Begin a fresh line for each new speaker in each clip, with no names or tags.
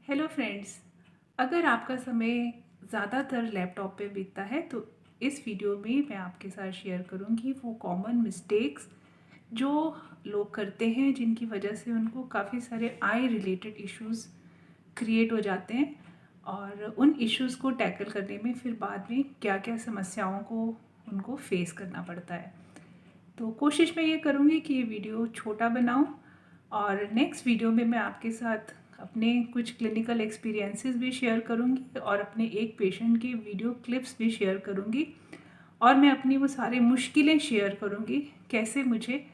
Hello friends. अगर आपका समय ज़्यादातर लैपटॉप पे बीतता है तो इस वीडियो में मैं आपके साथ शेयर करूंगी वो कॉमन मिस्टेक्स जो लोग करते हैं, जिनकी वजह से उनको काफ़ी सारे आई रिलेटेड इश्यूज क्रिएट हो जाते हैं और उन इश्यूज़ को टैकल करने में फिर बाद में क्या क्या समस्याओं को उनको फेस करना पड़ता है। तो कोशिश मैं ये करूँगी कि ये वीडियो छोटा बनाऊँ और नेक्स्ट वीडियो में मैं आपके साथ अपने कुछ क्लिनिकल एक्सपीरियंसेस भी शेयर करूँगी और अपने एक पेशेंट के वीडियो क्लिप्स भी शेयर करूँगी और मैं अपनी वो सारी मुश्किलें शेयर करूँगी, कैसे मुझे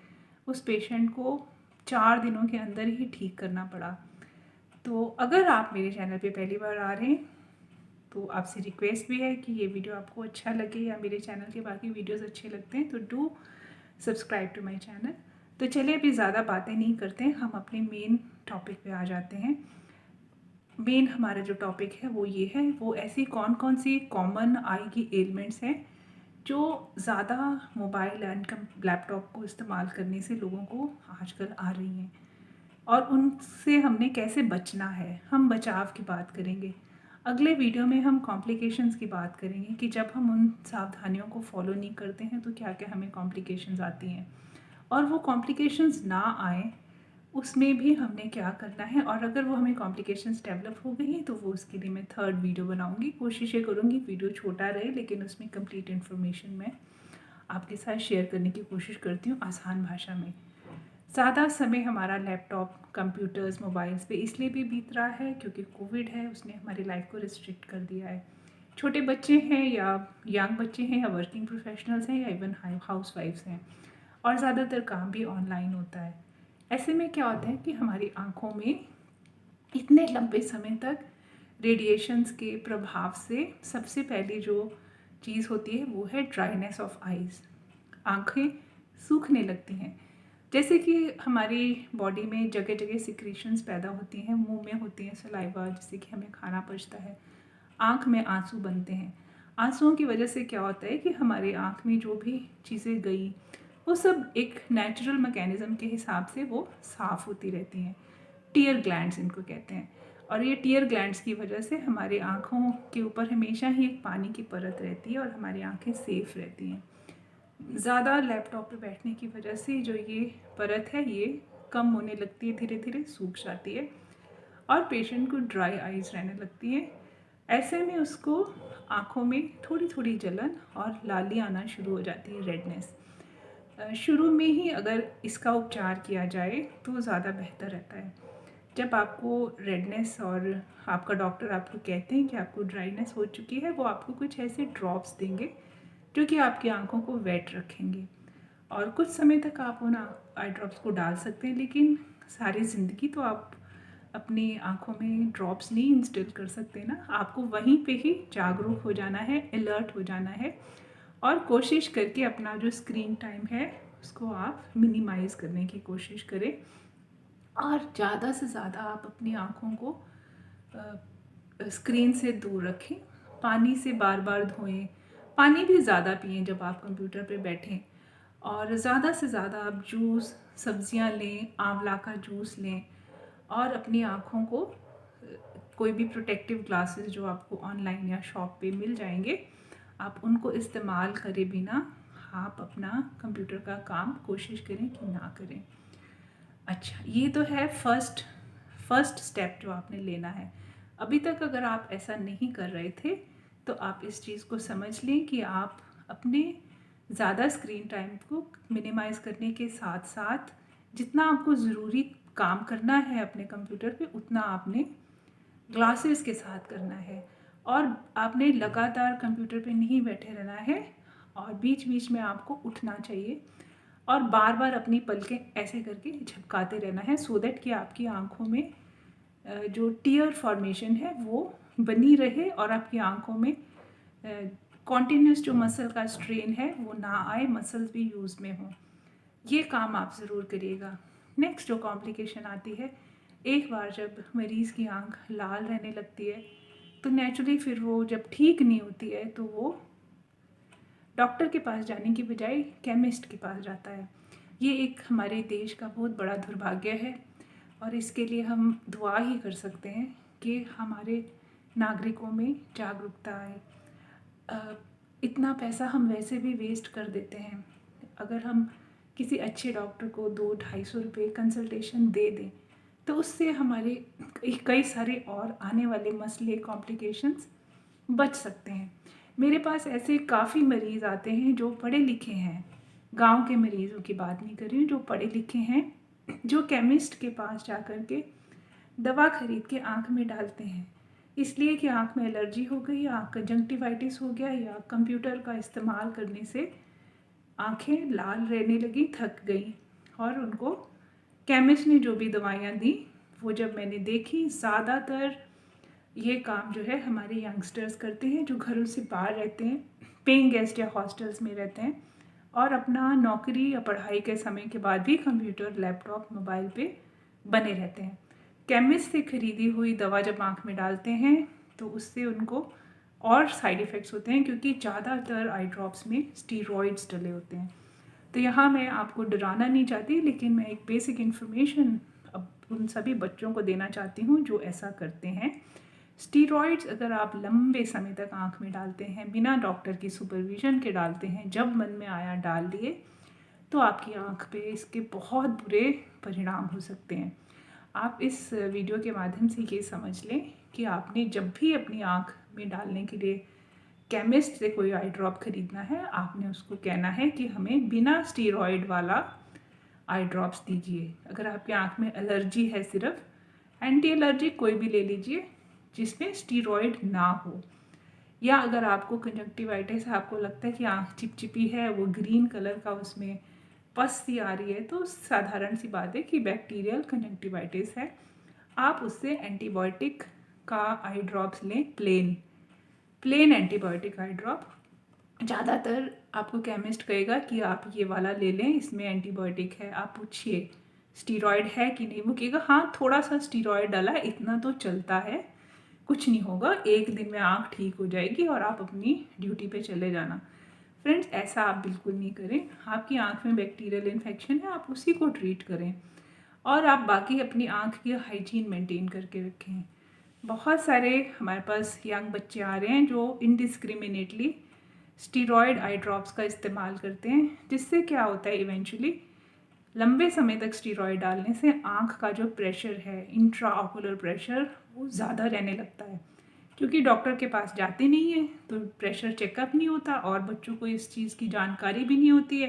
उस पेशेंट को 4 दिनों के अंदर ही ठीक करना पड़ा। तो अगर आप मेरे चैनल पे पहली बार आ रहे हैं तो आपसे रिक्वेस्ट भी है कि ये वीडियो आपको अच्छा लगे या मेरे चैनल के बाकी वीडियोस अच्छे लगते हैं तो do subscribe to my channel. तो चलिए अभी ज़्यादा बातें नहीं करते हैं, हम अपने मेन टॉपिक पे आ जाते हैं। मेन हमारा जो टॉपिक है वो ये है, वो ऐसी कौन कौन सी कॉमन आई की एलिमेंट्स हैं जो ज़्यादा मोबाइल एंड लैपटॉप को इस्तेमाल करने से लोगों को आजकल आ रही हैं और उनसे हमने कैसे बचना है। हम बचाव की बात करेंगे। अगले वीडियो में हम कॉम्प्लिकेशंस की बात करेंगे कि जब हम उन सावधानियों को फॉलो नहीं करते हैं तो क्या क्या हमें कॉम्प्लिकेशंस आती हैं और वो कॉम्प्लिकेशंस ना आए उसमें भी हमने क्या करना है, और अगर वो हमें कॉम्प्लिकेशंस डेवलप हो गई हैं तो वो उसके लिए मैं थर्ड वीडियो बनाऊंगी। कोशिश ये करूँगी वीडियो छोटा रहे लेकिन उसमें कंप्लीट इन्फॉर्मेशन मैं आपके साथ शेयर करने की कोशिश करती हूँ आसान भाषा में। ज़्यादा समय हमारा लैपटॉप, कंप्यूटर्स, मोबाइल्स पे इसलिए भी बीत रहा है क्योंकि कोविड है, उसने हमारी लाइफ को रिस्ट्रिक्ट कर दिया है। छोटे बच्चे हैं या यंग बच्चे हैं या वर्किंग प्रोफेशनल्स हैं या इवन हाउस वाइफ्स हैं और ज़्यादातर काम भी ऑनलाइन होता है। ऐसे में क्या होता है कि हमारी आँखों में इतने लंबे समय तक रेडिएशंस के प्रभाव से सबसे पहली जो चीज़ होती है वो है ड्राइनेस ऑफ आइज़। आँखें सूखने लगती हैं। जैसे कि हमारी बॉडी में जगह जगह सिक्रीशंस पैदा होती हैं, मुंह में होती हैं सलाइवा जिससे कि हमें खाना पचता है, आँख में आंसू बनते हैं। आंसुओं की वजह से क्या होता है कि हमारी आँख में जो भी चीज़ें गई वो सब एक नेचुरल मैकेनिज़्म के हिसाब से वो साफ़ होती रहती हैं। टीयर ग्लैंड्स इनको कहते हैं। और ये टीयर ग्लैंड्स की वजह से हमारी आँखों के ऊपर हमेशा ही एक पानी की परत रहती है और हमारी आँखें सेफ रहती हैं। ज़्यादा लैपटॉप पे बैठने की वजह से जो ये परत है ये कम होने लगती है, धीरे धीरे सूख जाती है और पेशेंट को ड्राई आइज़ रहने लगती है। ऐसे में उसको आँखों में थोड़ी थोड़ी जलन और लाली आना शुरू हो जाती है, रेडनेस। शुरू में ही अगर इसका उपचार किया जाए तो ज़्यादा बेहतर रहता है। जब आपको रेडनेस और आपका डॉक्टर आपको कहते हैं कि आपको ड्राइनेस हो चुकी है, वो आपको कुछ ऐसे ड्रॉप्स देंगे जो कि आपकी आंखों को वेट रखेंगे और कुछ समय तक आप उन आई ड्रॉप्स को डाल सकते हैं, लेकिन सारी ज़िंदगी तो आप अपनी आंखों में ड्रॉप्स नहीं इंस्टिल कर सकते ना। आपको वहीं पे ही जागरूक हो जाना है, अलर्ट हो जाना है और कोशिश करके अपना जो स्क्रीन टाइम है उसको आप मिनिमाइज़ करने की कोशिश करें और ज़्यादा से ज़्यादा आप अपनी आँखों को स्क्रीन से दूर रखें। पानी से बार बार धोएं, पानी भी ज़्यादा पिएं जब आप कंप्यूटर पे बैठें और ज़्यादा से ज़्यादा आप जूस, सब्जियां लें, आंवला का जूस लें और अपनी आँखों को कोई भी प्रोटेक्टिव ग्लासेस जो आपको ऑनलाइन या शॉप पे मिल जाएंगे, आप उनको इस्तेमाल करे बिना आप अपना कंप्यूटर का काम कोशिश करें कि ना करें। अच्छा, ये तो है फर्स्ट स्टेप जो आपने लेना है। अभी तक अगर आप ऐसा नहीं कर रहे थे तो आप इस चीज़ को समझ लें कि आप अपने ज़्यादा स्क्रीन टाइम को मिनिमाइज़ करने के साथ साथ जितना आपको ज़रूरी काम करना है अपने कंप्यूटर पे उतना आपने ग्लासेस के साथ करना है और आपने लगातार कंप्यूटर पे नहीं बैठे रहना है और बीच बीच में आपको उठना चाहिए और बार बार अपनी पलकें ऐसे करके झपकाते रहना है सो दैट कि आपकी आँखों में जो टीयर फॉर्मेशन है वो बनी रहे और आपकी आँखों में कॉन्टीन्यूस जो मसल का स्ट्रेन है वो ना आए, मसल्स भी यूज़ में हों। ये काम आप ज़रूर करिएगा। नेक्स्ट जो कॉम्प्लिकेशन आती है, एक बार जब मरीज़ की आँख लाल रहने लगती है तो नेचुरली फिर वो जब ठीक नहीं होती है तो वो डॉक्टर के पास जाने की बजाय केमिस्ट के पास जाता है। ये एक हमारे देश का बहुत बड़ा दुर्भाग्य है और इसके लिए हम दुआ ही कर सकते हैं कि हमारे नागरिकों में जागरूकता आए। इतना पैसा हम वैसे भी वेस्ट कर देते हैं। अगर हम किसी अच्छे डॉक्टर को 200-250 रुपये कंसल्टेशन दे दें तो उससे हमारे कई सारे और आने वाले मसले कॉम्प्लिकेशंस बच सकते हैं। मेरे पास ऐसे काफ़ी मरीज़ आते हैं जो पढ़े लिखे हैं, गांव के मरीज़ों की बात नहीं कर रही हूँ, जो पढ़े लिखे हैं, जो केमिस्ट के पास जा कर के दवा खरीद के आँख में डालते हैं इसलिए कि आँख में एलर्जी हो गई, या कंजंक्टिवाइटिस हो गया, या कंप्यूटर का इस्तेमाल करने से आँखें लाल रहने लगी, थक गई, और उनको केमिस्ट ने जो भी दवाइयाँ दी वो जब मैंने देखी, ज़्यादातर ये काम जो है हमारे यंगस्टर्स करते हैं जो घरों से बाहर रहते हैं, पेइंग गेस्ट या हॉस्टल्स में रहते हैं, और अपना नौकरी या पढ़ाई के समय के बाद भी कंप्यूटर, लैपटॉप, मोबाइल पे बने रहते हैं। केमिस्ट से खरीदी हुई दवा जब आँख में डालते हैं तो उससे उनको और साइड इफ़ेक्ट्स होते हैं, क्योंकि ज़्यादातर आई ड्रॉप्स में स्टीरॉइड्स डले होते हैं। तो यहाँ मैं आपको डराना नहीं चाहती, लेकिन मैं एक बेसिक इन्फॉर्मेशन अब उन सभी बच्चों को देना चाहती हूँ जो ऐसा करते हैं। स्टीरॉइड्स अगर आप लंबे समय तक आँख में डालते हैं, बिना डॉक्टर की सुपरविज़न के डालते हैं, जब मन में आया डाल लिए, तो आपकी आँख पे इसके बहुत बुरे परिणाम हो सकते हैं। आप इस वीडियो के माध्यम से ये समझ लें कि आपने जब भी अपनी आँख में डालने के लिए केमिस्ट से कोई आई ड्रॉप खरीदना है, आपने उसको कहना है कि हमें बिना स्टीरॉयड वाला आई ड्रॉप्स दीजिए। अगर आपकी आँख में एलर्जी है, सिर्फ एंटी एलर्जिक कोई भी ले लीजिए जिसमें स्टीरॉयड ना हो। या अगर आपको कंजक्टिवाइटिस है, आपको लगता है कि आँख चिपचिपी है, वो ग्रीन कलर का उसमें पस सी आ रही है, तो साधारण सी बात है कि बैक्टीरियल कंजक्टिवाइटिस है। आप उससे एंटीबायोटिक का आई ड्रॉप्स लें, प्लेन एंटीबायोटिक आई ड्रॉप। ज़्यादातर आपको केमिस्ट कहेगा कि आप ये वाला ले लें, इसमें एंटीबायोटिक है। आप पूछिए स्टीरॉयड है कि नहीं, वो कहेगा हाँ थोड़ा सा स्टीरॉयड डाला है, इतना तो चलता है, कुछ नहीं होगा, एक दिन में आँख ठीक हो जाएगी और आप अपनी ड्यूटी पे चले जाना। फ्रेंड्स, ऐसा आप बिल्कुल नहीं करें। आपकी आँख में बैक्टीरियल इन्फेक्शन है, आप उसी को ट्रीट करें, और आप बाकी अपनी आँख की हाइजीन मेंटेन करके रखें। बहुत सारे हमारे पास यंग बच्चे आ रहे हैं जो इनडिस्क्रिमिनेटली स्टीरॉयड आई ड्रॉप्स का इस्तेमाल करते हैं, जिससे क्या होता है इवेंचुअली लंबे समय तक स्टीरॉयड डालने से आँख का जो प्रेशर है, इंट्रा ऑकुलर प्रेशर, वो ज़्यादा रहने लगता है, क्योंकि डॉक्टर के पास जाते नहीं हैं तो प्रेशर चेकअप नहीं होता, और बच्चों को इस चीज़ की जानकारी भी नहीं होती है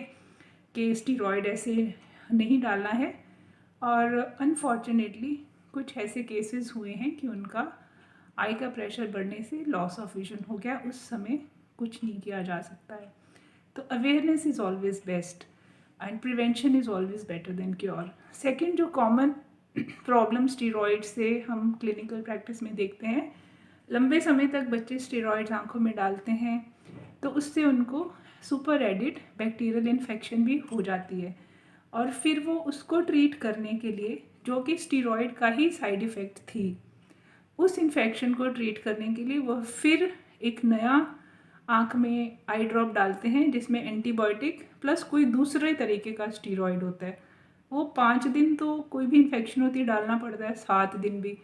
कि स्टीरॉयड ऐसे नहीं डालना है। और अनफॉर्चुनेटली कुछ ऐसे केसेस हुए हैं कि उनका आई का प्रेशर बढ़ने से लॉस ऑफ विजन हो गया, उस समय कुछ नहीं किया जा सकता है। तो awareness is always best and prevention is always better than cure. Second, जो कॉमन प्रॉब्लम स्टीरॉयड से हम क्लिनिकल प्रैक्टिस में देखते हैं, लंबे समय तक बच्चे स्टेरॉइड्स आँखों में डालते हैं तो उससे उनको सुपर एडिड बैक्टीरियल इन्फेक्शन भी हो जाती है, और फिर वो उसको ट्रीट करने के लिए, जो कि स्टीरॉयड का ही साइड इफ़ेक्ट थी, उस इन्फेक्शन को ट्रीट करने के लिए वह फिर एक नया आँख में आई ड्रॉप डालते हैं जिसमें एंटीबायोटिक प्लस कोई दूसरे तरीके का स्टीरॉयड होता है। वो 5 दिन तो कोई भी इन्फेक्शन होती है डालना पड़ता है, 7 दिन भी।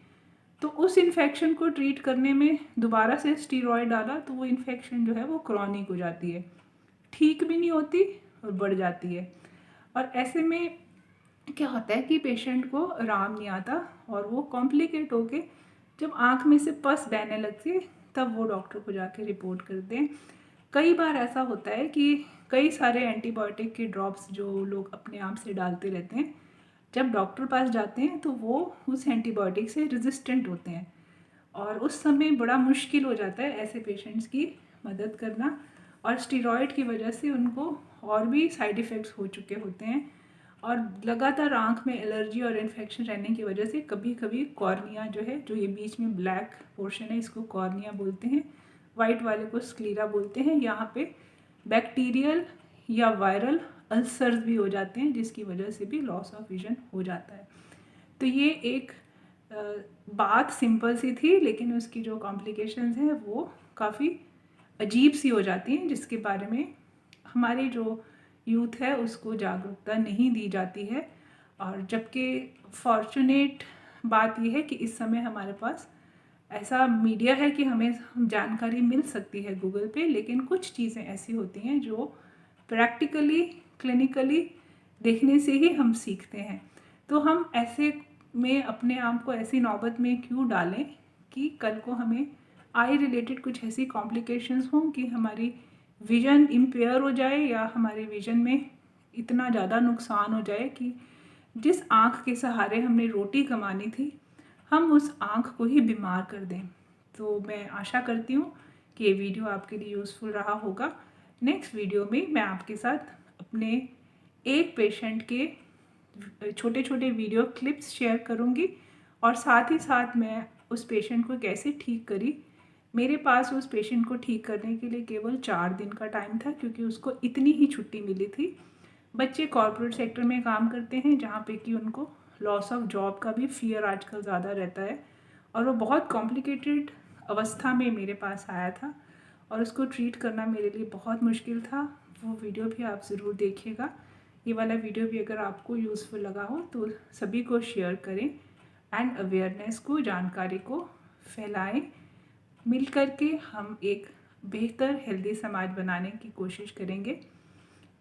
तो उस इन्फेक्शन को ट्रीट करने में दोबारा से स्टीरॉयड डाला तो वो इन्फेक्शन जो है वो क्रॉनिक हो जाती है, ठीक भी नहीं होती और बढ़ जाती है। और ऐसे में क्या होता है कि पेशेंट को आराम नहीं आता, और वो कॉम्प्लिकेट होके जब आँख में से पस बहने लगती है तब वो डॉक्टर को जाके रिपोर्ट करते हैं। कई बार ऐसा होता है कि कई सारे एंटीबायोटिक के ड्रॉप्स जो लोग अपने आप से डालते रहते हैं, जब डॉक्टर पास जाते हैं तो वो उस एंटीबायोटिक से रेजिस्टेंट होते हैं, और उस समय बड़ा मुश्किल हो जाता है ऐसे पेशेंट्स की मदद करना, और स्टीरॉयड की वजह से उनको और भी साइड इफ़ेक्ट्स हो चुके होते हैं, और लगातार आँख में एलर्जी और इन्फेक्शन रहने की वजह से कभी कभी कॉर्निया जो है, जो ये बीच में ब्लैक पोर्शन है, इसको कॉर्निया बोलते हैं, वाइट वाले को स्क्लीरा बोलते हैं, यहाँ पे बैक्टीरियल या वायरल अल्सर्स भी हो जाते हैं, जिसकी वजह से भी लॉस ऑफ विजन हो जाता है। तो ये एक बात सिंपल सी थी, लेकिन उसकी जो कॉम्प्लिकेशंस हैं वो काफ़ी अजीब सी हो जाती हैं, जिसके बारे में हमारी जो यूथ है उसको जागरूकता नहीं दी जाती है। और जबकि फॉर्चुनेट बात यह है कि इस समय हमारे पास ऐसा मीडिया है कि हमें जानकारी मिल सकती है गूगल पे, लेकिन कुछ चीज़ें ऐसी होती हैं जो प्रैक्टिकली क्लिनिकली देखने से ही हम सीखते हैं। तो हम ऐसे में अपने आप को ऐसी नौबत में क्यों डालें कि कल को हमें आई रिलेटेड कुछ ऐसी कॉम्प्लिकेशंस हों कि हमारी विज़न इम्पेयर हो जाए या हमारे विज़न में इतना ज़्यादा नुकसान हो जाए कि जिस आँख के सहारे हमने रोटी कमानी थी हम उस आँख को ही बीमार कर दें। तो मैं आशा करती हूँ कि ये वीडियो आपके लिए यूज़फुल रहा होगा। नेक्स्ट वीडियो में मैं आपके साथ अपने एक पेशेंट के छोटे छोटे वीडियो क्लिप्स शेयर करूँगी और साथ ही साथ मैं उस पेशेंट को कैसे ठीक करी। मेरे पास उस पेशेंट को ठीक करने के लिए केवल 4 दिन का टाइम था, क्योंकि उसको इतनी ही छुट्टी मिली थी। बच्चे कॉर्पोरेट सेक्टर में काम करते हैं जहाँ पे कि उनको लॉस ऑफ जॉब का भी फियर आजकल ज़्यादा रहता है, और वो बहुत कॉम्प्लिकेटेड अवस्था में मेरे पास आया था और उसको ट्रीट करना मेरे लिए बहुत मुश्किल था। वो वीडियो भी आप ज़रूर देखिएगा। ये वाला वीडियो भी अगर आपको यूज़फुल लगा हो तो सभी को शेयर करें एंड अवेयरनेस को, जानकारी को फैलाएं। मिल कर के हम एक बेहतर हेल्दी समाज बनाने की कोशिश करेंगे।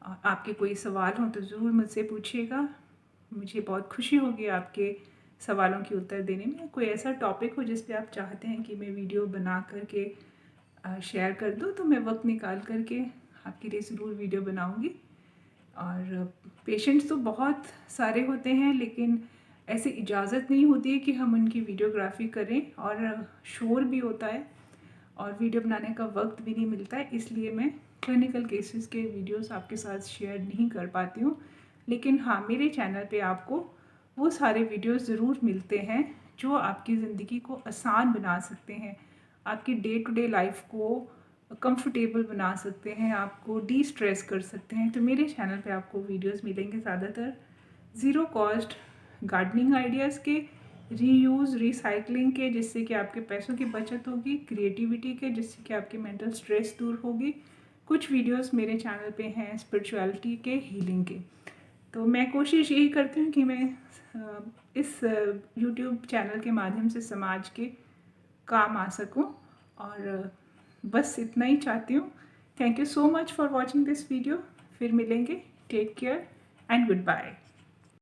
और आपके कोई सवाल हो तो ज़रूर मुझसे पूछिएगा। मुझे बहुत खुशी होगी आपके सवालों के उत्तर देने में। कोई ऐसा टॉपिक हो जिस पे आप चाहते हैं कि मैं वीडियो बना करके शेयर कर दूँ, तो मैं वक्त निकाल करके आपके लिए ज़रूर वीडियो बनाऊँगी। और पेशेंट्स तो बहुत सारे होते हैं, लेकिन ऐसी इजाज़त नहीं होती है कि हम उनकी वीडियोग्राफी करें, और शोर भी होता है और वीडियो बनाने का वक्त भी नहीं मिलता है। इसलिए मैं क्लिनिकल केसेस के वीडियोस आपके साथ शेयर नहीं कर पाती हूँ। लेकिन हाँ, मेरे चैनल पे आपको वो सारे वीडियोस ज़रूर मिलते हैं जो आपकी ज़िंदगी को आसान बना सकते हैं, आपकी डे टू डे लाइफ को कंफर्टेबल बना सकते हैं, आपको डी स्ट्रेस कर सकते हैं। तो मेरे चैनल पे आपको वीडियोस मिलेंगे ज़्यादातर ज़ीरो कॉस्ट गार्डनिंग आइडियाज़ के, रीयूज़ रिसाइकलिंग के जिससे कि आपके पैसों की बचत होगी, क्रिएटिविटी के जिससे कि आपकी मेंटल स्ट्रेस दूर होगी। कुछ वीडियोस मेरे चैनल पे हैं स्पिरिचुअलिटी के, हीलिंग के। तो मैं कोशिश यही करती हूँ कि मैं इस यूट्यूब चैनल के माध्यम से समाज के काम आ सकूँ, और बस इतना ही चाहती हूँ। Thank you so much for watching this video. फिर मिलेंगे। Take care and good bye.